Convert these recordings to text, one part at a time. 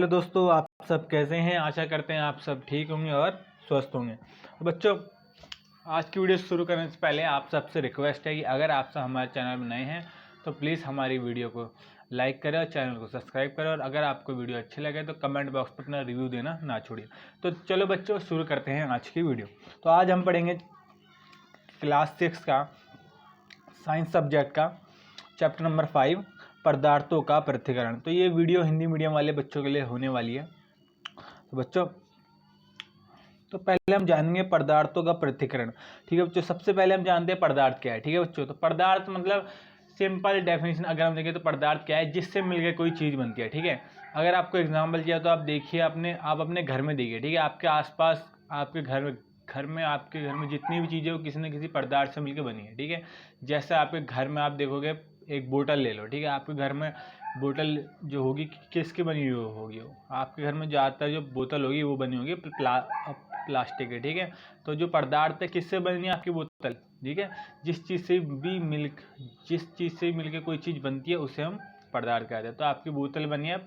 Hello दोस्तों, आप सब कैसे हैं। आशा करते हैं आप सब ठीक होंगे और स्वस्थ होंगे। तो बच्चों, आज की वीडियो शुरू करने से पहले आप सबसे रिक्वेस्ट है कि अगर आप सब हमारे चैनल में नए हैं तो प्लीज़ हमारी वीडियो को लाइक करें और चैनल को सब्सक्राइब करें, और अगर आपको वीडियो अच्छी लगे तो कमेंट बॉक्स पर अपना रिव्यू देना ना छोड़िए। तो चलो बच्चों, शुरू करते हैं आज की वीडियो। तो आज हम पढ़ेंगे क्लास 6 का साइंस सब्जेक्ट का चैप्टर नंबर 5, पदार्थों का पृथक्करण। तो ये वीडियो हिंदी मीडियम वाले बच्चों के लिए होने वाली है। तो बच्चों, तो पहले हम जानेंगे पदार्थों का पृथक्करण। ठीक है बच्चों, सबसे पहले हम जानते हैं पदार्थ क्या है। ठीक है बच्चों, तो पदार्थ मतलब सिंपल डेफिनेशन अगर हम देखें तो पदार्थ क्या है, जिससे मिलकर कोई चीज़ बनती है। ठीक है, अगर आपको एग्जांपल चाहिए तो आप देखिए, आप अपने घर में देखिए। ठीक है, आपके आसपास आपके आपके घर में जितनी भी चीज़ें वो किसी न किसी पदार्थ से मिलकर बनी है। ठीक है, जैसे आपके घर में आप देखोगे, एक बोतल ले लो। ठीक है, आपके घर में बोतल जो होगी किसकी बनी हुई होगी, वो आपके घर में ज़्यादातर जो बोतल होगी वो बनी होगी प्लास्टिक है। ठीक है, तो जो पदार्थ है किससे बनी है आपकी बोतल। ठीक है, जिस चीज़ से मिलकर कोई चीज़ बनती है उसे हम पदार्थ कहते हैं। तो आपकी बोतल बनी है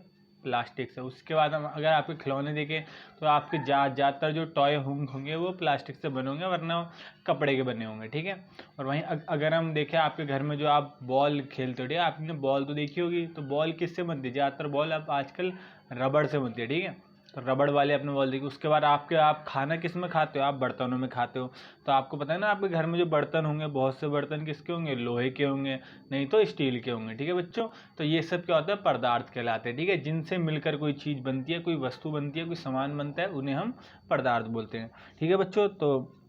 प्लास्टिक से। उसके बाद हम अगर आपके खिलौने देखें तो आपके ज़्यादातर जो टॉय होंगे वो प्लास्टिक से बने होंगे, वरना कपड़े के बने होंगे। ठीक है, और वहीं अगर हम देखें आपके घर में जो आप बॉल खेलते हो, ठीक है, आपने बॉल तो देखी होगी, तो बॉल किससे बनती है। ज़्यादातर बॉल अब आजकल रबड़ से बनती है। ठीक है, तो रबड़ वाले अपने बॉल देखिए। उसके बाद आप खाना किस में खाते हो, आप बर्तनों में खाते हो। तो आपको पता है ना, आपके घर में जो बर्तन होंगे, बहुत से बर्तन किसके होंगे, लोहे के होंगे, नहीं तो स्टील के होंगे। ठीक है बच्चों, तो ये सब क्या होता है, पदार्थ कहलाते हैं। ठीक है, जिनसे मिलकर कोई चीज़ बनती है, कोई वस्तु बनती है, कोई सामान बनता है, उन्हें हम पदार्थ बोलते हैं। ठीक है बच्चों, तो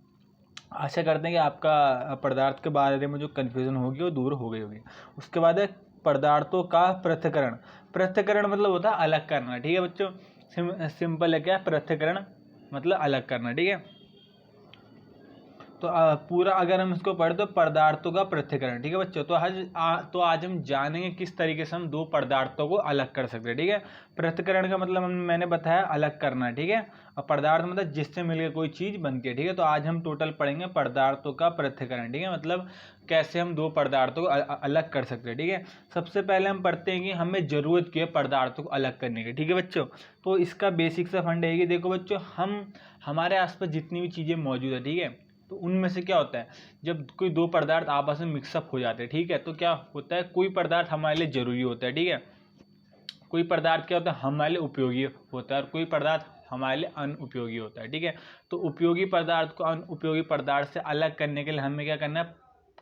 आशा करते हैं कि आपका पदार्थ के बारे में जो कन्फ्यूज़न होगी वो दूर हो गई होगी। उसके बाद है पदार्थों का पृथक्करण। पृथक्करण मतलब होता है अलग करना। ठीक है बच्चों, सिंपल है क्या, पृथक्करण मतलब अलग करना। ठीक है, तो पूरा अगर हम इसको पढ़े तो पदार्थों का पृथक्करण। ठीक है बच्चों, तो आज हम जानेंगे किस तरीके से हम दो पदार्थों को अलग कर सकते हैं। ठीक है, पृथक्करण का मतलब मैंने बताया अलग करना। ठीक है, और पदार्थ मतलब जिससे मिलकर कोई चीज़ बनती है। ठीक है, तो आज हम टोटल पढ़ेंगे पदार्थों का पृथक्करण। ठीक है, मतलब कैसे हम दो पदार्थों को अलग कर सकते हैं। ठीक है, सबसे पहले हम पढ़ते हैं कि हमें ज़रूरत की है पदार्थों को अलग करने की। ठीक है बच्चों, तो इसका बेसिक सा फंड है कि देखो बच्चों, हमारे आसपास जितनी भी चीज़ें मौजूद है, ठीक है, तो उनमें से क्या होता है, जब कोई दो पदार्थ आपस में मिक्सअप हो जाते हैं, ठीक है, तो क्या होता है, कोई पदार्थ हमारे लिए जरूरी होता है। ठीक है, कोई पदार्थ क्या होता है, हमारे लिए उपयोगी होता है, और कोई पदार्थ हमारे लिए अनुपयोगी होता है। ठीक है, तो उपयोगी पदार्थ को अनुपयोगी पदार्थ से अलग करने के लिए हमें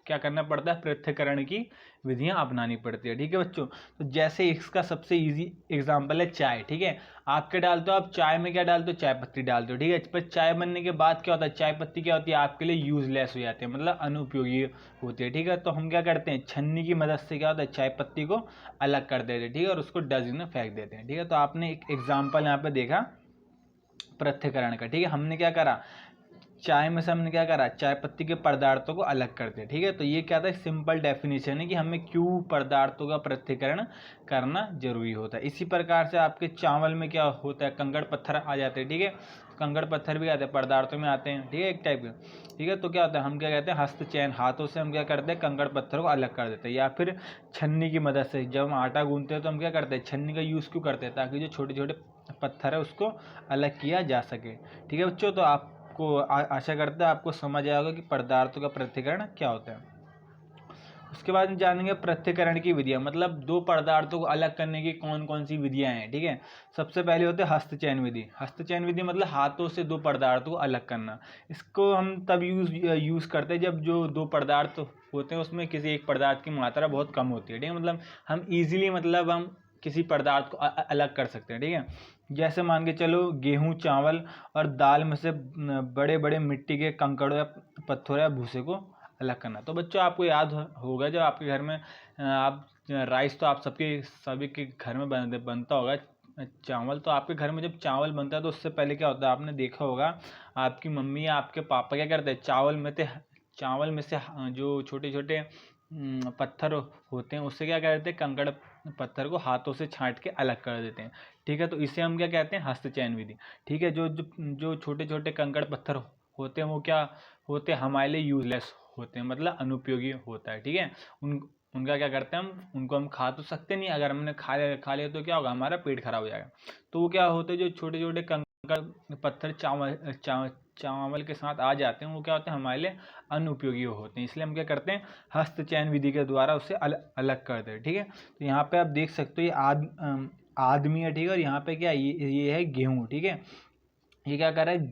क्या करना पड़ता है, पृथक्करण की विधियां अपनानी पड़ती है। ठीक है बच्चों, तो जैसे इसका सबसे इजी एग्जांपल है चाय। ठीक है, आप क्या डालते हो, आप चाय में क्या डालते हो, चाय पत्ती डालते हो। ठीक है, पर चाय बनने के बाद क्या होता है, चाय पत्ती क्या होती है, आपके लिए यूजलेस हो जाती है, मतलब अनुपयोगी होती है। ठीक है, तो हम क्या करते हैं, छन्नी की मदद से क्या होता है, चाय पत्ती को अलग कर देते हैं। ठीक है, और उसको डस्टबिन में फेंक देते हैं। ठीक है, तो आपने एक एग्जाम्पल यहाँ पे देखा पृथक्करण का। ठीक है, हमने क्या करा, चाय में से हमने क्या करा, चाय पत्ती के पदार्थों को अलग करते हैं। ठीक है, तो ये क्या था, सिंपल डेफिनेशन है कि हमें क्यों पदार्थों का पृथक्करण करना जरूरी होता है। इसी प्रकार से आपके चावल में क्या होता है, कंकड़ पत्थर आ जाते हैं। ठीक है, कंकड़ पत्थर भी आते हैं, पदार्थों में आते हैं। ठीक है, एक टाइप के। ठीक है, तो क्या होता है, हम क्या कहते हैं, हस्त चयन, हाथों से हम क्या करते हैं, कंकड़ पत्थर को अलग कर देते हैं, या फिर छन्नी की मदद से। जब हम आटा गूंथते हैं तो हम क्या करते हैं, छन्नी का यूज़ क्यों करते हैं, ताकि जो छोटे छोटे पत्थर है उसको अलग किया जा सके। ठीक है बच्चों, तो आपको आशा करते हैं आपको समझ आएगा कि पदार्थों का पृथक्करण क्या होता है। उसके बाद हम जानेंगे पृथक्करण की विधियां, मतलब दो पदार्थों को अलग करने की कौन कौन सी विधियां हैं। ठीक है, सबसे पहले होते हैं हस्तचयन विधि। हस्तचयन विधि मतलब हाथों से दो पदार्थों को अलग करना। इसको हम तब यूज़ करते हैं जब जो दो पदार्थ होते हैं उसमें किसी एक पदार्थ की मात्रा बहुत कम होती है। ठीक है, मतलब हम ईजिली हम किसी पदार्थ को अलग कर सकते हैं। ठीक है, जैसे मान के चलो, गेहूं, चावल और दाल में से बड़े बड़े मिट्टी के कंकड़ों या पत्थरों या भूसे को अलग करना। तो बच्चों, आपको याद होगा जब आपके घर में आप राइस, तो आप सभी के घर में बनता होगा चावल। तो आपके घर में जब चावल बनता है तो उससे पहले क्या होता है, आपने देखा होगा आपकी मम्मी या आपके पापा क्या करते हैं, चावल में से जो छोटे छोटे पत्थर होते हैं उससे क्या करते हैं, कंकड़ पत्थर को हाथों से छांट के अलग कर देते हैं। ठीक है, तो इसे हम क्या कहते हैं, हस्तचयन विधि। ठीक है, जो छोटे छोटे कंकड़ पत्थर होते हैं वो क्या होते हैं, हमारे लिए यूजलेस होते हैं, मतलब अनुपयोगी होता है। ठीक है, उनका क्या करते हैं हम, उनको हम खा तो सकते नहीं, अगर हमने खा लिया तो क्या होगा, हमारा पेट खराब हो जाएगा। तो वो क्या होते हैं, जो छोटे छोटे कंकड़ पत्थर चावल के साथ आ जाते हैं, वो क्या होते हैं, हमारे लिए अनुपयोगी होते हैं। इसलिए हम क्या करते हैं, हस्तचयन विधि के द्वारा उससे अलग करते हैं। ठीक है, तो यहाँ पे आप देख सकते हो ये आदमी है, ठीक है, और यहाँ पे क्या ये है गेहूँ। ठीक है, ये क्या कर रहा है,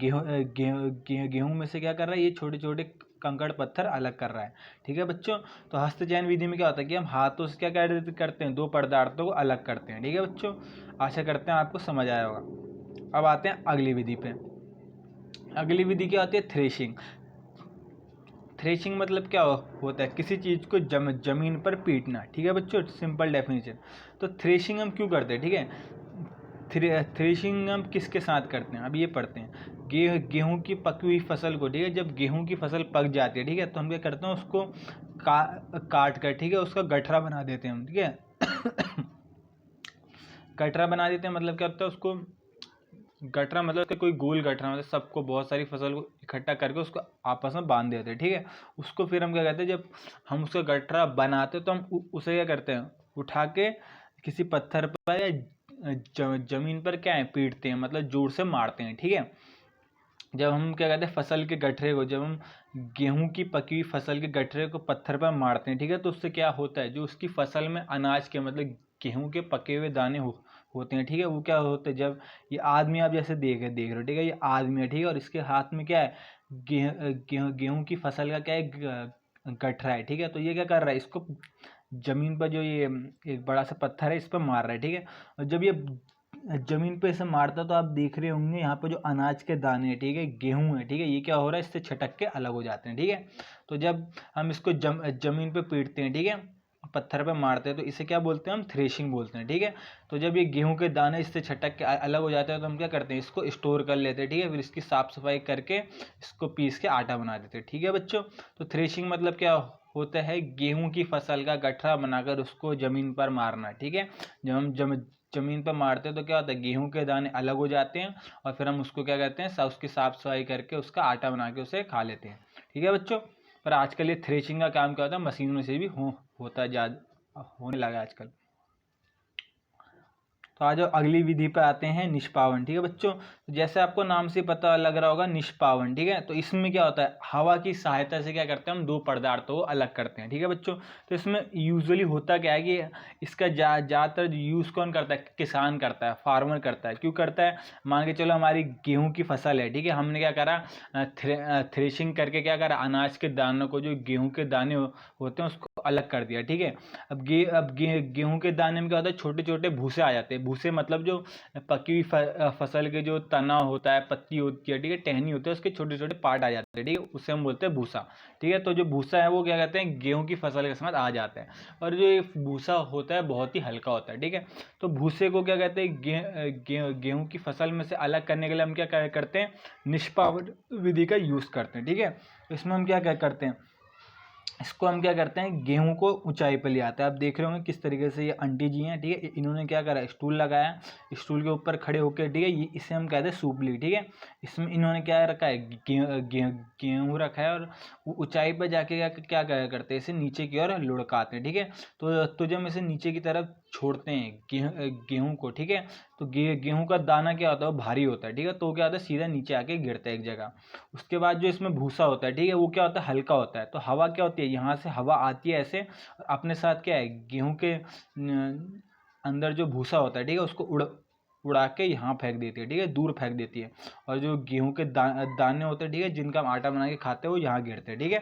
गेहूं में से क्या कर रहा है, ये छोटे छोटे कंकड़ पत्थर अलग कर रहा है। ठीक है बच्चों, तो हस्तचयन विधि में क्या होता है कि हम हाथों से क्या करते हैं, दो पदार्थों को अलग करते हैं। ठीक है बच्चों, आशा करते हैं आपको समझ आया होगा। अब आते हैं अगली विधि पे। अगली विधि क्या होती है, थ्रेशिंग। थ्रेशिंग मतलब क्या होता है, किसी चीज़ को जमीन पर पीटना। ठीक है बच्चों, सिंपल डेफिनेशन। तो थ्रेशिंग हम क्यों करते हैं, ठीक है, थ्रेशिंग हम किसके साथ करते हैं, अब ये पढ़ते हैं। गेहूं की पकी हुई फसल को, ठीक है, जब गेहूं की फसल पक जाती है, ठीक है, तो हम क्या करते हैं, उसको काट कर, ठीक है, उसका गठरा बना देते हैं हम। ठीक है गठरा बना देते हैं मतलब क्या होता है, उसको गठरा मतलब कोई गोल गठरा, मतलब सबको बहुत सारी फसल को इकट्ठा करके उसको आपस में बांध देते हैं। ठीक है, उसको फिर हम क्या कहते हैं, जब हम उसका गठरा बनाते हैं तो हम उसे क्या करते हैं, उठा के किसी पत्थर पर या जमीन पर क्या है, पीटते हैं, मतलब जोर से मारते हैं। ठीक है, जब हम क्या कहते हैं, फसल के गठरे को, जब हम गेहूं की पकी हुई फसल के गठरे को पत्थर पर मारते हैं, ठीक है, तो उससे क्या होता है, जो उसकी फसल में अनाज के मतलब गेहूं के पके हुए दाने होते हैं, ठीक है, वो क्या होते हैं, जब ये आदमी आप जैसे देख रहे हो, ठीक है, ये आदमी है, ठीक है, और इसके हाथ में क्या है, गेहूं की फसल का क्या है, गठरा है। ठीक है, तो ये क्या कर रहा है, इसको जमीन पर जो ये एक बड़ा सा पत्थर है, इस पर मार रहा है। ठीक है, और जब ये जमीन पे इसे मारता तो आप देख रहे होंगे यहाँ पे जो अनाज के दाने हैं, ठीक है, गेहूं है, ठीक है, ये क्या हो रहा है, इससे छटक के अलग हो जाते हैं। ठीक है, तो जब हम इसको जमीन पे पीटते हैं, ठीक है, पत्थर पे मारते हैं, तो इसे क्या बोलते हैं, हम थ्रेशिंग बोलते हैं। ठीक है, तो जब ये गेहूं के दाने इससे छटक के अलग हो जाते हैं, तो हम क्या करते हैं, इसको स्टोर कर लेते हैं। ठीक है, फिर इसकी साफ सफाई करके इसको पीस के आटा बना देते हैं। ठीक है बच्चों, तो थ्रेशिंग मतलब क्या होता है, गेहूं की फसल का गठरा बनाकर उसको जमीन पर मारना। ठीक है, जब हम जमीन पर मारते हैं तो क्या होता है, गेहूं के दाने अलग हो जाते हैं, और फिर हम उसको क्या कहते हैं, उसकी साफ सफाई करके उसका आटा बना के उसे खा लेते हैं। ठीक है बच्चों, पर आजकल ये थ्रेशिंग का काम क्या होता है, मशीनों से भी होता है, ज़्यादा होने लगा आजकल। तो आज अगली विधि पे आते हैं, निष्पावन। ठीक है बच्चों, तो जैसे आपको नाम से पता लग रहा होगा, निष्पावन। ठीक है, तो इसमें क्या होता है, हवा की सहायता से क्या करते हैं, हम दो पदार्थों को अलग करते हैं। ठीक है बच्चों, तो इसमें यूजुअली होता क्या है कि इसका ज़्यादातर यूज़ कौन करता है, किसान करता है, फार्मर करता है। क्यों करता है, मान के चलो हमारी गेहूँ की फसल है, ठीक है, हमने क्या करा, थ्रेशिंग करके क्या करा, अनाज के दानों को, जो गेहूँ के दाने होते हैं, उसको अलग कर दिया। ठीक है, अब गेहूं के दाने में क्या होता है, छोटे छोटे भूसे आ जाते हैं। भूसे मतलब जो पकी हुई फसल के जो तना होता है, पत्ती होती है, ठीक है, टहनी होती है, उसके छोटे छोटे पार्ट आ जाते हैं। ठीक है, उसे हम बोलते हैं भूसा। ठीक है, तो जो भूसा है वो क्या कहते हैं, गेहूं की फसल के साथ आ जाता है, और जो ये भूसा होता है बहुत ही हल्का होता है। ठीक है, तो भूसे को क्या कहते हैं, गेहूं की फसल में से अलग करने के लिए हम क्या करते हैं, निष्पावन विधि का यूज़ करते हैं। ठीक है, इसमें हम क्या करते हैं, इसको हम क्या करते हैं, गेहूं को ऊंचाई पर ले आते हैं। आप देख रहे होंगे किस तरीके से ये आंटी जी हैं, ठीक है, इन्होंने क्या करा, स्टूल लगाया, स्टूल के ऊपर खड़े होकर, ठीक है, ये इसे हम कहते हैं सूपली। ठीक है, इसमें इन्होंने क्या रखा है, गेहूँ रखा है, और ऊंचाई पर जाके क्या करते हैं, इसे नीचे की ओर लुढ़काते हैं। ठीक है, तो जब इसे नीचे की तरफ छोड़ते हैं गेहूँ को, ठीक है, तो गेहूँ का दाना क्या होता है, वो भारी होता है। ठीक है, तो क्या होता है, सीधा नीचे आके गिरता है एक जगह। उसके बाद जो इसमें भूसा होता है, ठीक है, वो क्या होता है, हल्का होता है। तो हवा क्या होती है, यहाँ से हवा आती है ऐसे, अपने साथ क्या है, गेहूं के अंदर जो भूसा होता है, ठीक है, उसको उड़ा के यहाँ फेंक देती है। ठीक है, दूर फेंक देती है, और जो गेहूं के दाने होते हैं, ठीक है, जिनका हम आटा बना के खाते हैं, वो यहाँ गिरते हैं। ठीक है,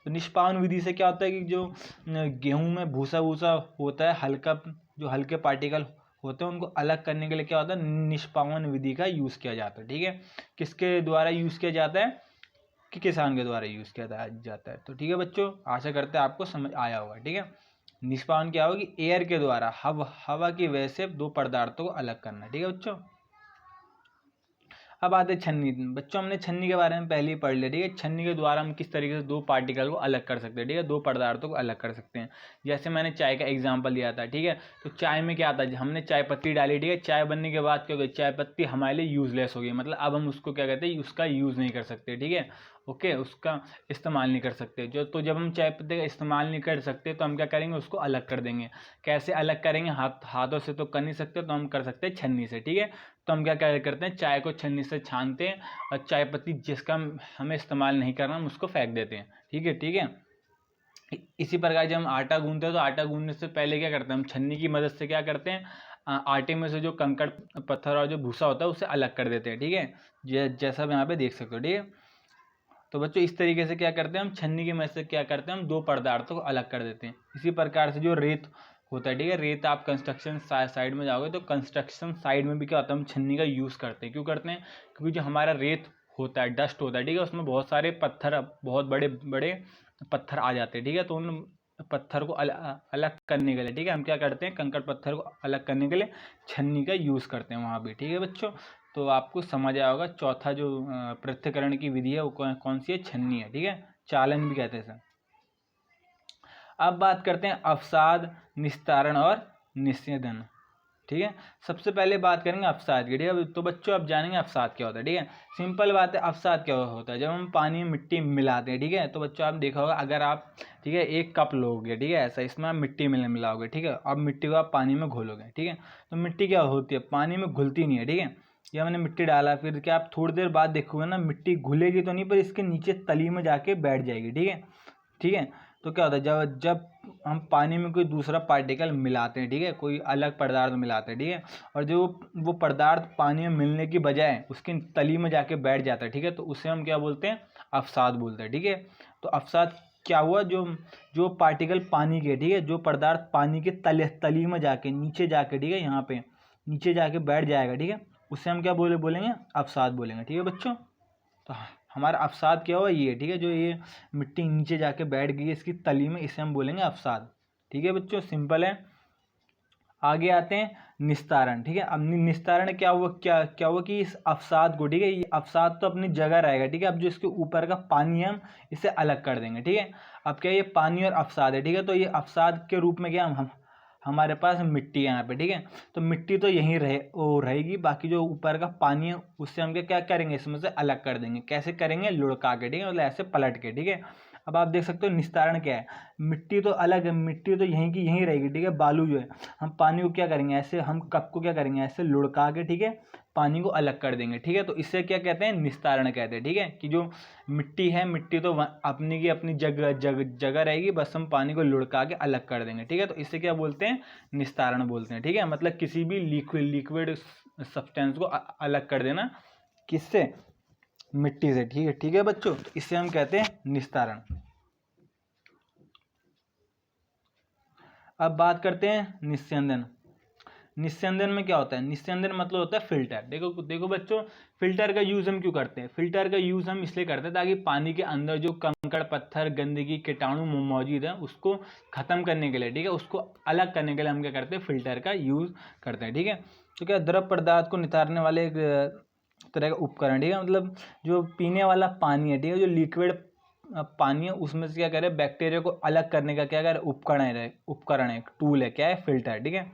तो निष्पावन विधि से क्या होता है कि जो गेहूं में भूसा भूसा होता है, हल्का, जो हल्के पार्टिकल होते हैं, उनको अलग करने के लिए क्या होता है, निष्पावन विधि का यूज़ किया जाता है। ठीक है, किसके द्वारा यूज़ किया जाता है, कि किसान के द्वारा यूज़ किया जाता है। तो ठीक है बच्चों, आशा करते हैं आपको समझ आया होगा। ठीक है, निष्पादन क्या होगी, एयर के द्वारा, हवा की वजह से दो पदार्थों को अलग करना। ठीक है बच्चों, अब आते हैं छन्नी। बच्चों हमने छन्नी के बारे में पहले ही पढ़ लिया, ठीक है। छन्नी के द्वारा हम किस तरीके से दो पार्टिकल को अलग कर सकते हैं, ठीक है, दो पदार्थों को अलग कर सकते हैं। जैसे मैंने चाय का एग्जांपल दिया था, ठीक है। तो चाय में क्या था, हमने चाय पत्ती डाली, ठीक है। चाय बनने के बाद क्या हो गया, चाय पत्ती हमारे लिए यूजलेस हो गई, मतलब अब हम उसको क्या कहते हैं, उसका यूज़ नहीं कर सकते, ठीक है। ओके, उसका इस्तेमाल नहीं कर सकते जो। तो जब हम चाय पत्ती का इस्तेमाल नहीं कर सकते तो हम क्या करेंगे, उसको अलग कर देंगे। कैसे अलग करेंगे, हाथों से तो कर नहीं सकते, तो हम कर सकते हैं छन्नी से, ठीक है। तो हम क्या करते हैं, चाय को छन्नी से छानते हैं और चाय पत्ती जिसका हमें इस्तेमाल नहीं करना हम उसको फेंक देते हैं, ठीक है, ठीक है। इसी प्रकार जब हम आटा गूंथते हैं तो आटा गूंथने से पहले क्या करते हैं, हम छन्नी की मदद से क्या करते हैं, आटे में से जो कंकड़ पत्थर और जो भूसा होता है उसे अलग कर देते हैं, ठीक है। जैसा आप यहाँ पे देख सकते हो, ठीक है। तो बच्चों इस तरीके से क्या करते हैं, हम छन्नी की मदद से क्या करते हैं, हम दो पदार्थों को अलग कर देते हैं। इसी प्रकार से जो रेत होता है, ठीक है, रेत आप कंस्ट्रक्शन साइड में जाओगे तो कंस्ट्रक्शन साइड में भी क्या होता है, हम छन्नी का यूज़ करते हैं। क्यों करते हैं, क्योंकि जो हमारा रेत होता है, डस्ट होता है, ठीक है, उसमें बहुत सारे पत्थर, बहुत बड़े बड़े पत्थर आ जाते हैं, ठीक है। तो उन पत्थर को अलग करने के लिए, ठीक है, हम क्या करते हैं, कंकड़ पत्थर को अलग करने के लिए छन्नी का यूज़ करते हैं वहाँ भी, ठीक है बच्चों। तो आपको समझ आया होगा, चौथा जो पृथक्करण की विधि है वो कौन सी है, छन्नी है, ठीक है। चालन भी कहते हैं सर। अब बात करते हैं अवसाद, निस्तारण और निस्यंदन, ठीक है। सबसे पहले बात करेंगे अवसाद की, ठीक है। तो बच्चों अब जानेंगे अवसाद क्या होता है, ठीक है। सिंपल बात है, अवसाद क्या होता है, जब हम पानी में मिट्टी मिलाते हैं, ठीक है। तो बच्चों आप देखा होगा, अगर आप, ठीक है, एक कप लोगे, ठीक है, ऐसा, इसमें आप मिट्टी मिलाओगे, ठीक है। अब मिट्टी को आप पानी में घोलोगे, ठीक है। तो मिट्टी क्या होती है, पानी में घुलती नहीं है, ठीक है। या मैंने मिट्टी डाला, फिर क्या आप थोड़ी देर बाद देखोगे ना, मिट्टी घुलेगी तो नहीं, पर इसके नीचे तली में जाके बैठ जाएगी, ठीक है, ठीक है। तो क्या होता है, जब जब हम पानी में कोई दूसरा पार्टिकल मिलाते हैं, ठीक है, कोई अलग पदार्थ मिलाते हैं, ठीक है, और जो वो पदार्थ पानी में मिलने की बजाय उसकी तली में जाके बैठ जाता है, ठीक है, तो उसे हम क्या बोलते हैं, अवसाद बोलते हैं, ठीक है। तो अवसाद क्या हुआ, जो जो पार्टिकल पानी के, ठीक है, जो पदार्थ पानी के तली में जाके नीचे जाके, ठीक है, यहाँ पे नीचे जाके बैठ जाएगा, ठीक है, उससे हम क्या बोलेंगे, अवसाद बोलेंगे, ठीक है बच्चों। तो हमारा अवसाद क्या हुआ, ये, ठीक है, जो ये मिट्टी नीचे जाके बैठ गई है इसकी तली में, इसे हम बोलेंगे अवसाद, ठीक है बच्चों, सिंपल है। आगे आते हैं निस्तारण, ठीक है। अब निस्तारण क्या हुआ, क्या हुआ कि इस अवसाद को, ठीक है, ये अवसाद तो अपनी जगह रहेगा, ठीक है। अब जो इसके ऊपर का पानी है हम इसे अलग कर देंगे, ठीक है। अब क्या, ये पानी और अवसाद है, ठीक है। तो ये अवसाद के रूप में क्या हम हमारे पास मिट्टी है यहाँ पे, ठीक है। तो मिट्टी तो यहीं रहेगी, बाकी जो ऊपर का पानी है उससे हम क्या करेंगे, इसमें से अलग कर देंगे। कैसे करेंगे, लुढ़का के, ठीक है, मतलब ऐसे पलट के, ठीक है। अब आप देख सकते हो निस्तारण क्या है, मिट्टी तो अलग है, मिट्टी तो यहीं की यहीं रहेगी, ठीक है। बालू जो है, हम पानी को क्या करेंगे, ऐसे हम कप को क्या करेंगे, ऐसे लुढ़का के, ठीक है, पानी को अलग कर देंगे, ठीक है। तो इससे क्या कहते हैं, निस्तारण कहते हैं, ठीक है। कि जो मिट्टी है, मिट्टी तो अपनी की अपनी जगह रहेगी, बस हम पानी को लुढ़का के अलग कर देंगे, ठीक है। तो इससे क्या बोलते हैं, निस्तारण बोलते हैं, ठीक है। मतलब किसी भी लिक्विड सब्सटेंस को अलग कर देना, किससे, मिट्टी से, ठीक है बच्चों। तो इससे हम कहते हैं निस्तारण। अब बात करते हैं निस्यंदन। निस्यंदन में क्या होता है, निस्यंदन मतलब होता है फिल्टर। देखो बच्चों, फिल्टर का यूज़ हम क्यों करते हैं, फिल्टर का यूज़ हम इसलिए करते हैं ताकि पानी के अंदर जो कंकड़ पत्थर गंदगी कीटाणु मौजूद है उसको ख़त्म करने के लिए, ठीक है, उसको अलग करने के लिए हम क्या करते हैं, फिल्टर का यूज़ करते हैं, ठीक है। तो क्या, द्रव पदार्थ को नितारने वाले एक तरह का उपकरण, ठीक है। मतलब जो पीने वाला पानी है, ठीक है, जो लिक्विड पानी है उसमें से क्या करे, बैक्टीरिया को अलग करने का क्या करे, उपकरण है, टूल है, क्या है, फिल्टर, ठीक है।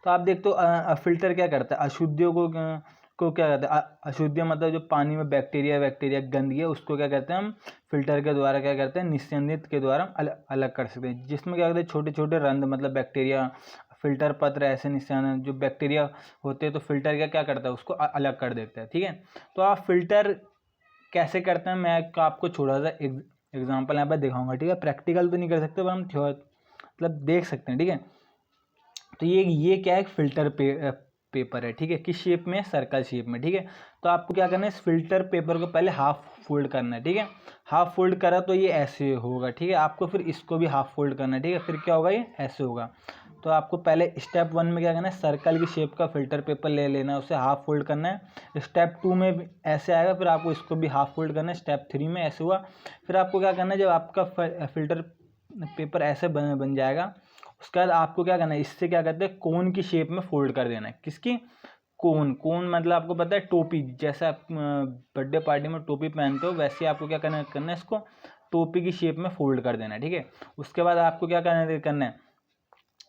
तो आप देखते हो फिल्टर क्या करता है, अशुद्धियों को क्या कहते हैं, अशुद्धियाँ मतलब जो पानी में बैक्टीरिया गंदगी है उसको क्या कहते हैं, हम फिल्टर के द्वारा क्या करते हैं, निस्यंदित के द्वारा अलग कर सकते हैं। जिसमें क्या कहते हैं, छोटे छोटे रंध्र मतलब बैक्टीरिया, फिल्टर पत्र ऐसे निस्यंदन जो बैक्टीरिया होते हैं, तो फिल्टर क्या करता है, उसको अलग कर देता है, ठीक है। तो आप फिल्टर कैसे करते हैं, मैं आपको छोटा सा एग्जाम्पल यहाँ पर दिखाऊंगा, ठीक है। प्रैक्टिकल तो नहीं कर सकते पर हम मतलब देख सकते हैं, ठीक है। तो ये क्या है, फिल्टर पेपर है, ठीक है, किस शेप में, सर्कल शेप में, ठीक है। तो आपको क्या करना है, इस फिल्टर पेपर को पहले हाफ फोल्ड करना है, ठीक है। हाफ फोल्ड करा तो ये ऐसे होगा, ठीक है। आपको फिर इसको भी हाफ फोल्ड करना है, ठीक है, फिर क्या होगा, ये ऐसे होगा। तो आपको पहले स्टेप 1 में क्या करना है, सर्कल की शेप का फिल्टर पेपर ले लेना है, उसे हाफ फोल्ड करना है। स्टेप 2 में भी ऐसे आएगा, फिर आपको इसको भी हाफ फोल्ड करना है। स्टेप 3 में ऐसे हुआ। फिर आपको क्या करना है, जब आपका फिल्टर पेपर ऐसे बन जाएगा, उसके बाद आपको क्या करना है, इससे क्या कहते हैं, कोन की शेप में फोल्ड कर देना है। किसकी, कोन। कोन मतलब आपको पता है टोपी, जैसे आप बर्थडे पार्टी में टोपी पहनते हो वैसे आपको क्या करना है, इसको टोपी की शेप में फोल्ड कर देना है, ठीक है। उसके बाद आपको क्या करना है,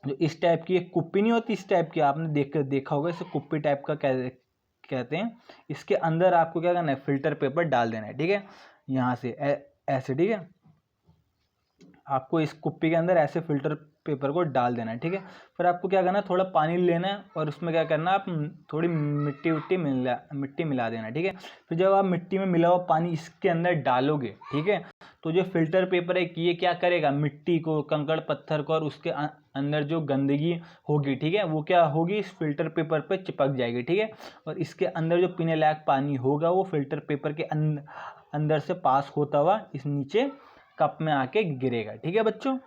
जो इस टाइप की एक कुप्पी नहीं होती, इस टाइप की आपने देखा होगा, इसे कुप्पी टाइप का कहते हैं। इसके अंदर आपको क्या करना है, फिल्टर पेपर डाल देना है, ठीक है। यहाँ से ऐसे, ठीक है, आपको इस कुप्पी के अंदर ऐसे फिल्टर पेपर को डाल देना है, ठीक है। फिर आपको क्या करना है, थोड़ा पानी लेना है और उसमें क्या करना है, आप थोड़ी मिट्टी मिला देना है, ठीक है। फिर जब आप मिट्टी में मिला हुआ पानी इसके अंदर डालोगे, ठीक है, तो जो फिल्टर पेपर है ये क्या करेगा, मिट्टी को, कंकड़ पत्थर को और उसके अंदर जो गंदगी होगी, ठीक है, वो क्या होगी, इस फिल्टर पेपर पे चिपक जाएगी, ठीक है। और इसके अंदर जो पीने लायक पानी होगा वो फिल्टर पेपर के अंदर से पास होता हुआ इस नीचे कप में आके गिरेगा, ठीक है बच्चों।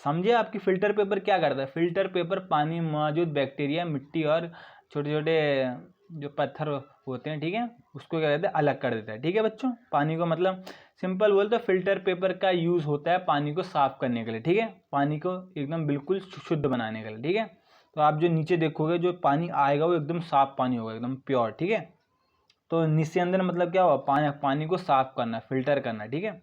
समझे आपकी फिल्टर पेपर क्या करता है, फिल्टर पेपर पानी में मौजूद बैक्टीरिया, मिट्टी और छोटे छोटे जो पत्थर होते हैं, ठीक है, उसको क्या कहते हैं, अलग कर देता है, ठीक है बच्चों। पानी को मतलब सिंपल बोल तो फिल्टर पेपर का यूज़ होता है पानी को साफ करने के लिए, ठीक है, पानी को एकदम बिल्कुल शुद्ध बनाने के लिए, ठीक है। तो आप जो नीचे देखोगे जो पानी आएगा वो एकदम साफ पानी होगा, एकदम प्योर, ठीक है। तो नीचे अंदर मतलब क्या हुआ, पानी को साफ करना, फिल्टर करना, ठीक है।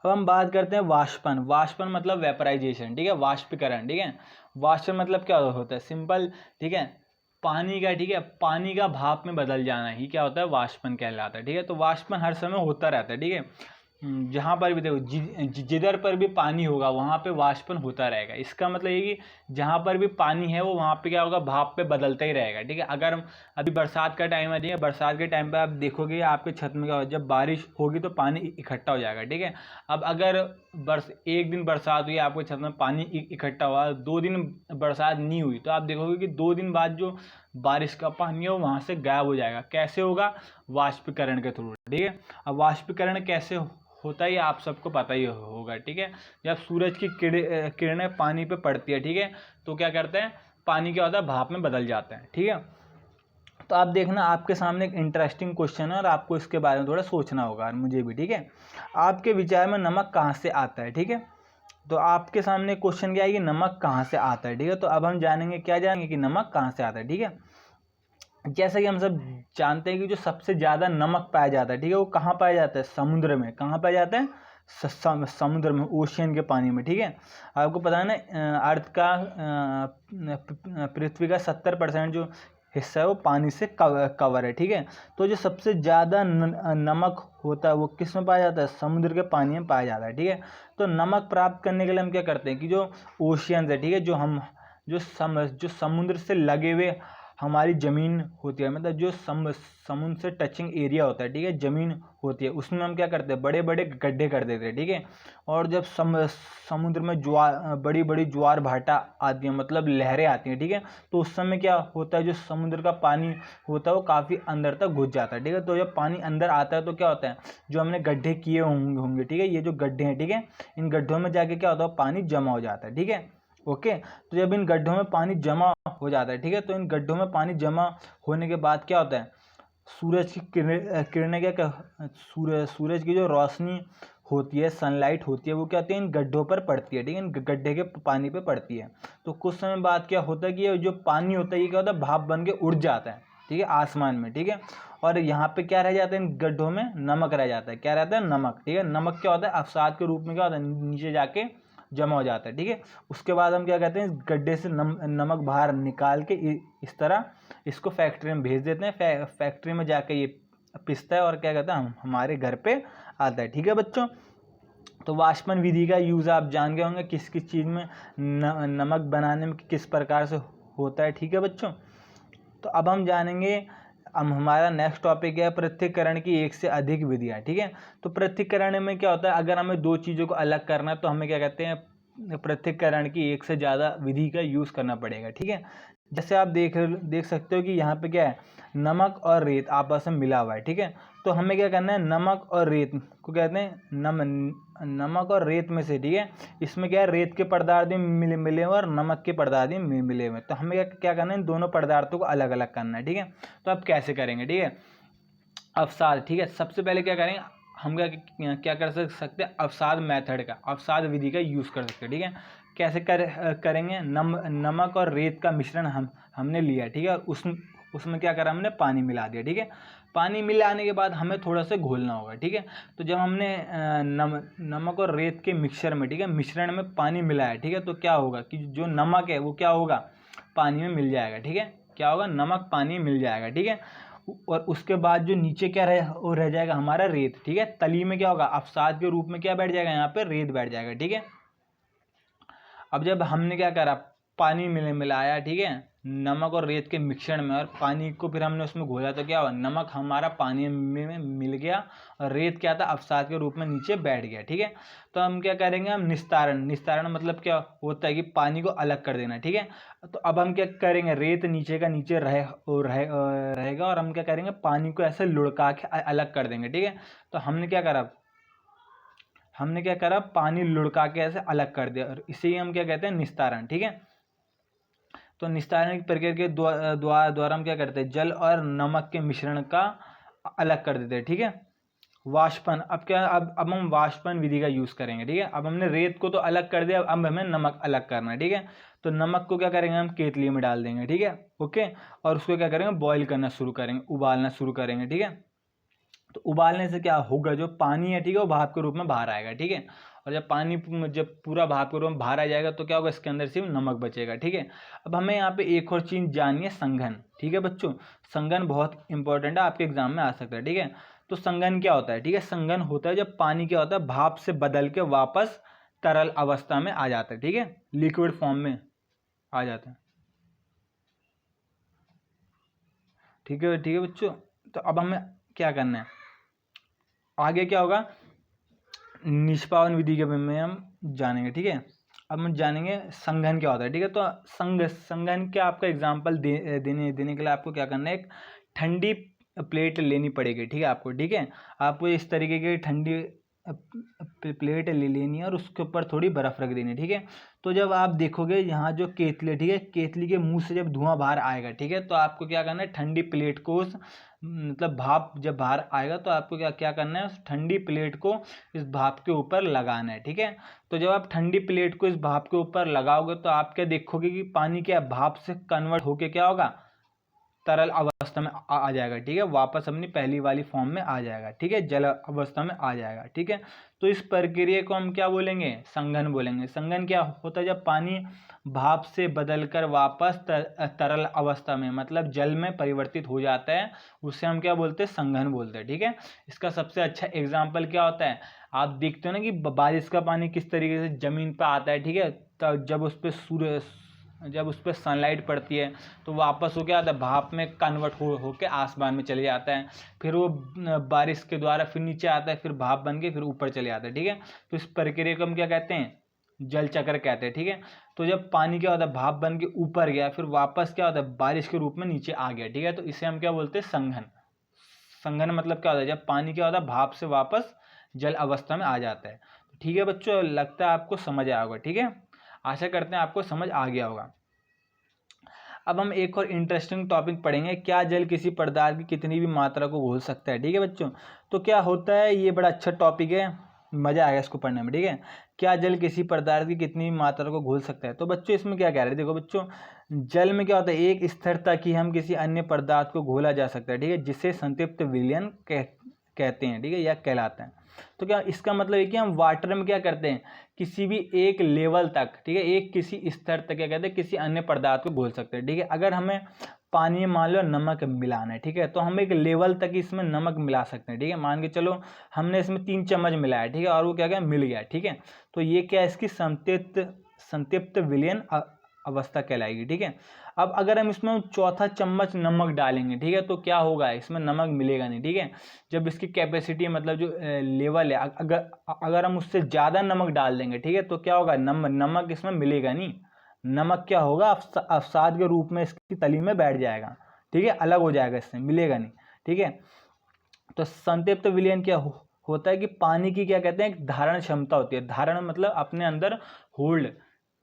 अब हम बात करते हैं वाष्पन। वाष्पन मतलब वेपराइजेशन, ठीक है, वाष्पीकरण, ठीक है। वाष्पन मतलब क्या होता है, सिंपल, ठीक है, पानी का, ठीक है, पानी का भाप में बदल जाना ही क्या होता है, वाष्पन कहलाता है, ठीक है। तो वाष्पन हर समय होता रहता है, ठीक है। जहाँ पर भी देखो जिधर पर भी पानी होगा वहाँ पे वाष्पन होता रहेगा। इसका मतलब ये कि जहाँ पर भी पानी है वो वहाँ पे क्या होगा, भाप पे बदलता ही रहेगा, ठीक है। अगर अभी बरसात का टाइम है, ठीक है, बरसात के टाइम पे आप देखोगे आपके छत में क्या होगा, जब बारिश होगी तो पानी इकट्ठा हो जाएगा, ठीक है। अब अगर एक दिन बरसात हुई, आपके छत में पानी इकट्ठा हुआ, 2 दिन बरसात नहीं हुई, तो आप देखोगे कि 2 दिन बाद जो बारिश का पानी है वो वहाँ से गायब हो जाएगा। कैसे होगा, वाष्पीकरण के थ्रू, ठीक है। अब वाष्पीकरण कैसे होता है ये आप सबको पता ही होगा, ठीक है। जब सूरज की किरणें पानी पे पड़ती है, ठीक है, तो क्या करते हैं, पानी क्या होता है, भाप में बदल जाता है, ठीक है। तो आप देखना आपके सामने एक इंटरेस्टिंग क्वेश्चन है और आपको इसके बारे में थोड़ा सोचना होगा, और मुझे भी, ठीक है। आपके विचार में नमक कहाँ से आता है, ठीक है। तो आपके सामने क्वेश्चन क्या है कि नमक कहाँ से आता है, ठीक है। तो अब हम जानेंगे कि नमक कहाँ से आता है, ठीक है। जैसा कि हम सब जानते हैं कि जो सबसे ज़्यादा नमक पाया जाता है, ठीक है, वो कहाँ पाया जाता है, समुद्र में। कहाँ पाया जाता है, समुद्र में, ओशियन के पानी में, ठीक है। आपको पता है ना, अर्थ का, पृथ्वी का 70% जो हिस्सा है वो पानी से कवर है, ठीक है। तो जो सबसे ज़्यादा नमक होता है वो किस में पाया जाता है, समुद्र के पानी में पाया जाता है, ठीक है। तो नमक प्राप्त करने के लिए हम क्या करते हैं कि जो ओशियंस है, ठीक है, जो समुद्र से लगे हुए हमारी ज़मीन होती है, मतलब जो समुद्र से टचिंग एरिया होता है, ठीक है, ज़मीन होती है, उसमें हम क्या करते हैं, बड़े बड़े गड्ढे कर देते हैं, ठीक है। और जब समुद्र में बड़ी बड़ी ज्वार भाटा आती है, मतलब लहरें आती हैं, ठीक है, तो उस समय क्या होता है, जो समुद्र का पानी होता है वो काफ़ी अंदर तक घुस जाता है, ठीक है। तो जब पानी अंदर आता है तो क्या होता है, जो हमने गड्ढे किए होंगे, ठीक है, ये जो गड्ढे हैं, ठीक है, इन गड्ढों में जाके क्या होता है, पानी जमा हो जाता है, ठीक है, ओके। तो जब इन गड्ढों में पानी जमा हो जाता है, ठीक है, तो इन गड्ढों में पानी जमा होने के बाद क्या होता है, सूरज की किरणें सूरज की जो रोशनी होती है, सनलाइट होती है, वो क्या होती है, इन गड्ढों पर पड़ती है, ठीक है, इन गड्ढे के पानी पे पड़ती है। तो कुछ समय बाद क्या होता है कि ये जो पानी होता है ये क्या होता है, भाप बन के उड़ जाता है, ठीक है, आसमान में, ठीक है। और यहाँ पे क्या रह जाता है, इन गड्ढों में नमक रह जाता है। क्या रहता है, नमक, ठीक है। नमक क्या होता है, अवसाद के रूप में क्या होता है, नीचे जाके जमा हो जाता है, ठीक है। उसके बाद हम क्या कहते हैं, इस गड्ढे से नमक बाहर निकाल के इस तरह इसको फैक्ट्री में भेज देते हैं। फैक्ट्री में जाके ये पिसता है और क्या कहता है, हमारे घर पे आता है, ठीक है बच्चों। तो वाष्पन विधि का यूज़ आप जान गए होंगे, किस किस चीज़ में नमक बनाने में किस प्रकार से होता है, ठीक है बच्चों। तो अब हम जानेंगे, अब हमारा नेक्स्ट टॉपिक है पृथक्करण की एक से अधिक विधियाँ, ठीक है। तो पृथक्करण में क्या होता है, अगर हमें 2 चीज़ों को अलग करना है तो हमें क्या कहते हैं, पृथक्करण की एक से ज़्यादा विधि का यूज़ करना पड़ेगा, ठीक है। जैसे आप देख सकते हो कि यहाँ पे क्या है, नमक और रेत आपस में मिला हुआ है, ठीक है। तो हमें क्या करना है, नमक और रेत को कहते हैं नमक और रेत में से, ठीक है, इसमें क्या है, रेत के पदार्थ भी मिले हुए और नमक के पदार्थ भी मिले हुए। तो हमें क्या करना है, इन दोनों पदार्थों को अलग अलग करना है, ठीक है। तो अब कैसे करेंगे, ठीक है, अवसाद, ठीक है। सबसे पहले क्या करेंगे, हम क्या कर सकते हैं, अवसाद मेथड का, अवसाद विधि का यूज़ कर सकते हैं, ठीक है। कैसे करेंगे, नमक और रेत का मिश्रण हमने लिया, ठीक है, और उसमें क्या करा हमने, पानी मिला दिया, ठीक है। पानी मिलाने के बाद हमें थोड़ा सा घोलना होगा, ठीक है। तो जब हमने नमक और रेत के मिक्सचर में, ठीक है, मिश्रण में पानी मिलाया, ठीक है, तो क्या होगा कि जो नमक है वो क्या होगा, पानी में मिल जाएगा, ठीक है। क्या होगा, नमक पानी में मिल जाएगा, ठीक है। और उसके बाद जो नीचे क्या वो रह जाएगा हमारा रेत, ठीक है। तली में क्या होगा, अवसाद के रूप में क्या बैठ जाएगा, यहाँ पे रेत बैठ जाएगा, ठीक है। अब जब हमने क्या करा, पानी मिलाया, ठीक है, नमक और रेत के मिश्रण में, और पानी को फिर हमने उसमें घोला, तो क्या हुआ, नमक हमारा पानी में मिल गया और रेत क्या था, अवसाद के रूप में नीचे बैठ गया, ठीक है। तो हम क्या करेंगे, हम निस्तारण मतलब क्या होता है कि पानी को अलग कर देना, ठीक है। तो अब हम क्या करेंगे, रेत नीचे का नीचे रहेगा और हम क्या करेंगे, पानी को ऐसे लुढ़का के अलग कर देंगे, ठीक है। तो हमने क्या करा, पानी लुढ़का के ऐसे अलग कर दिया, और इसे ही हम क्या कहते हैं, निस्तारण, ठीक है। तो निस्तारण की प्रक्रिया के द्वारा हम क्या करते हैं, जल और नमक के मिश्रण का अलग कर देते हैं, ठीक है। वाष्पन, अब हम वाष्पन विधि का यूज करेंगे, ठीक है। अब हमने रेत को तो अलग कर दिया, अब हमें नमक अलग करना है, ठीक है। तो नमक को क्या करेंगे, हम केतली में डाल देंगे, ठीक है, ओके। और उसको क्या करेंगे, बॉईल करना शुरू करेंगे, उबालना शुरू करेंगे, ठीक है। तो उबालने से क्या होगा, जो पानी है, ठीक है, वो भाप के रूप में बाहर आएगा, ठीक है। और जब पूरा भाप के रूप में बाहर आ जाएगा तो क्या होगा, इसके अंदर सिर्फ नमक बचेगा, ठीक है। अब हमें यहाँ पे एक और चीज जाननी है, संघन, ठीक है बच्चों। संघन बहुत इंपॉर्टेंट है, आपके एग्जाम में आ सकता है, ठीक है। तो संघन क्या होता है, ठीक है। संघन होता है जब पानी क्या होता है, भाप से बदल के वापस तरल अवस्था में आ जाता है, ठीक है, लिक्विड फॉर्म में आ जाता है, ठीक है बच्चों। तो अब हमें क्या करना है, आगे क्या होगा, निष्पादन विधि के बारे में हम जानेंगे, ठीक है। अब हम जानेंगे संघन क्या होता है, ठीक है। तो संघन क्या, आपका एग्जांपल देने के लिए आपको क्या करना है, एक ठंडी प्लेट लेनी पड़ेगी, ठीक है आपको, ठीक है। आपको इस तरीके की ठंडी प्लेट ले लेनी है और उसके ऊपर थोड़ी बर्फ़ रख देनी है, ठीक है। तो जब आप देखोगे यहाँ जो केतली, ठीक है, केतली के मुंह से जब धुआं बाहर आएगा, ठीक है, तो आपको क्या करना है, ठंडी प्लेट को उस मतलब भाप जब बाहर आएगा तो आपको क्या करना है, उस ठंडी प्लेट को इस भाप के ऊपर लगाना है, ठीक है। तो जब आप ठंडी प्लेट को इस भाप के ऊपर लगाओगे तो आप क्या देखोगे कि पानी क्या भाप से कन्वर्ट होके क्या होगा, तरल अवस्था में आ जाएगा, ठीक है, वापस अपनी पहली वाली फॉर्म में आ जाएगा, ठीक है, जल अवस्था में आ जाएगा, ठीक है। तो इस प्रक्रिया को हम क्या बोलेंगे, संघन बोलेंगे। संघन क्या होता है, जब पानी भाप से बदलकर वापस तरल अवस्था में मतलब जल में परिवर्तित हो जाता है, उससे हम क्या बोलते हैं, संघन बोलते हैं, ठीक है। इसका सबसे अच्छा एग्जाम्पल क्या होता है, आप देखते हो ना कि बारिश का पानी किस तरीके से जमीन पर आता है, ठीक है। तो जब उस पर सनलाइट पड़ती है तो वापस हो क्या आता है, भाप में कन्वर्ट होके आसमान में चले जाता है, फिर वो बारिश के द्वारा फिर नीचे आता है, फिर भाप बन के फिर ऊपर चले जाता है, ठीक है। तो इस प्रक्रिया को हम क्या कहते हैं, जल चक्र कहते हैं, ठीक है। तो जब पानी क्या होता है, भाप बन के ऊपर गया, फिर वापस क्या होता है, बारिश के रूप में नीचे आ गया, ठीक है। तो इसे हम क्या बोलते हैं, संघन। संघन मतलब क्या होता है, जब पानी क्या होता है, भाप से वापस जल अवस्था में आ जाता है, ठीक है बच्चों। लगता है आपको समझ आया होगा, ठीक है, आशा करते हैं आपको समझ आ गया होगा। अब हम एक और इंटरेस्टिंग टॉपिक पढ़ेंगे, क्या जल किसी पदार्थ की कितनी भी मात्रा को घोल सकता है, ठीक है बच्चों। तो क्या होता है, ये बड़ा अच्छा टॉपिक है, मज़ा आएगा इसको पढ़ने में, ठीक है। क्या जल किसी पदार्थ की कितनी भी मात्रा को घोल सकता है। तो बच्चों इसमें क्या कह रहे हैं, देखो बच्चों, जल में क्या होता है, एक स्तर तक ही हम किसी अन्य पदार्थ को घोला जा सकता है, ठीक है, जिसे संतृप्त विलयन कहते हैं, ठीक है, या कहलाता है। तो क्या इसका मतलब है कि हम वाटर में क्या करते हैं, किसी भी एक लेवल तक, ठीक है, एक किसी स्तर तक क्या कहते हैं, किसी अन्य पदार्थ को घोल सकते हैं, ठीक है। अगर हमें पानी में मान लो नमक मिलाना है, ठीक है, तो हम एक लेवल तक इसमें नमक मिला सकते हैं, ठीक है। मान के चलो हमने इसमें 3 चम्मच मिलाया, ठीक है, और वो क्या क्या मिल गया, ठीक है। तो ये क्या है, इसकी संतृप्त विलयन अवस्था कहलाएगी, ठीक है। अब अगर हम इसमें चौथा चम्मच नमक डालेंगे, ठीक है, तो क्या होगा, इसमें नमक मिलेगा नहीं, ठीक है। जब इसकी कैपेसिटी मतलब जो लेवल है, अगर हम उससे ज़्यादा नमक डाल देंगे, ठीक है, तो क्या होगा, नमक इसमें मिलेगा नहीं। नमक क्या होगा, अवसाद के रूप में इसकी तली में बैठ जाएगा, ठीक है, अलग हो जाएगा, इससे मिलेगा नहीं, ठीक है। तो संतृप्त विलयन क्या होता है कि पानी की क्या कहते हैं, एक धारण क्षमता होती है। धारण मतलब अपने अंदर होल्ड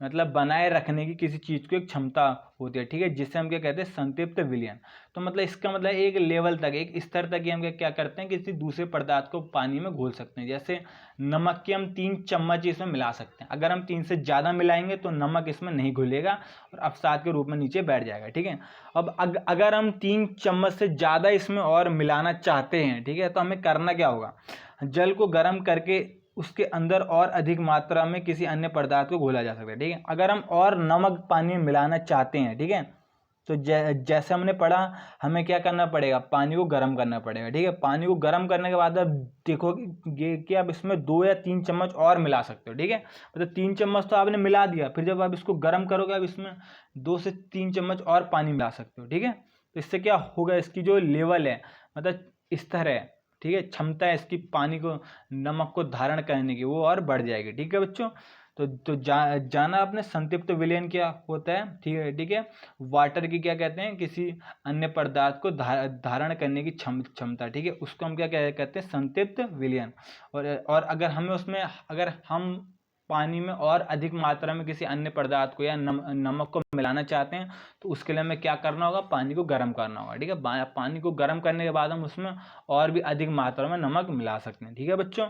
मतलब बनाए रखने की किसी चीज़ को एक क्षमता होती है, ठीक है, जिससे हम क्या कहते हैं संतृप्त विलयन। तो मतलब इसका मतलब एक लेवल तक, एक स्तर तक ही हम क्या करते हैं, किसी दूसरे पदार्थ को पानी में घोल सकते हैं। जैसे नमक के हम 3 चम्मच इसमें मिला सकते हैं, अगर हम 3 से ज़्यादा मिलाएंगे तो नमक इसमें नहीं घुलेगा और अवसाद के रूप में नीचे बैठ जाएगा, ठीक है। अब अगर हम 3 चम्मच से ज़्यादा इसमें और मिलाना चाहते हैं, ठीक है, तो हमें करना क्या होगा, जल को गर्म करके उसके अंदर और अधिक मात्रा में किसी अन्य पदार्थ को घोला जा सकता है, ठीक है। अगर हम और नमक पानी में मिलाना चाहते हैं, ठीक है, तो जैसे हमने पढ़ा, हमें क्या करना पड़ेगा, पानी को गर्म करना पड़ेगा, ठीक है। पानी को गर्म करने के बाद अब देखोगे कि आप इसमें 2 या 3 चम्मच और मिला सकते हो, ठीक है। मतलब 3 चम्मच तो आपने मिला दिया, फिर जब आप इसको गर्म करोगे आप इसमें 2 से 3 चम्मच और पानी मिला सकते हो, ठीक है। तो इससे क्या होगा, इसकी जो लेवल है, मतलब स्तर है, ठीक है, क्षमता है इसकी पानी को, नमक को धारण करने की, वो और बढ़ जाएगी, ठीक है बच्चों। तो जाना आपने संतृप्त विलयन क्या होता है, ठीक है। वाटर की क्या कहते हैं, किसी अन्य पदार्थ को धारण करने की क्षमता, ठीक है, उसको हम क्या कहते हैं संतृप्त विलयन। और अगर हमें उसमें, अगर हम पानी में और अधिक मात्रा में किसी अन्य पदार्थ को या नमक को मिलाना चाहते हैं, तो उसके लिए हमें क्या करना होगा, पानी को गर्म करना होगा, ठीक है। पानी को गर्म करने के बाद हम उसमें और भी अधिक मात्रा में नमक मिला सकते हैं, ठीक है बच्चों।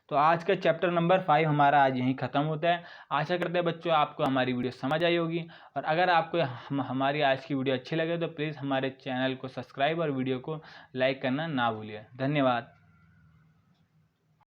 तो आज का चैप्टर नंबर 5 हमारा आज यहीं ख़त्म होता है। आशा करते हैं बच्चों आपको हमारी वीडियो समझ आई होगी, और अगर आपको हमारी आज की वीडियो अच्छी लगे तो प्लीज़ हमारे चैनल को सब्सक्राइब और वीडियो को लाइक करना ना भूलिए। धन्यवाद।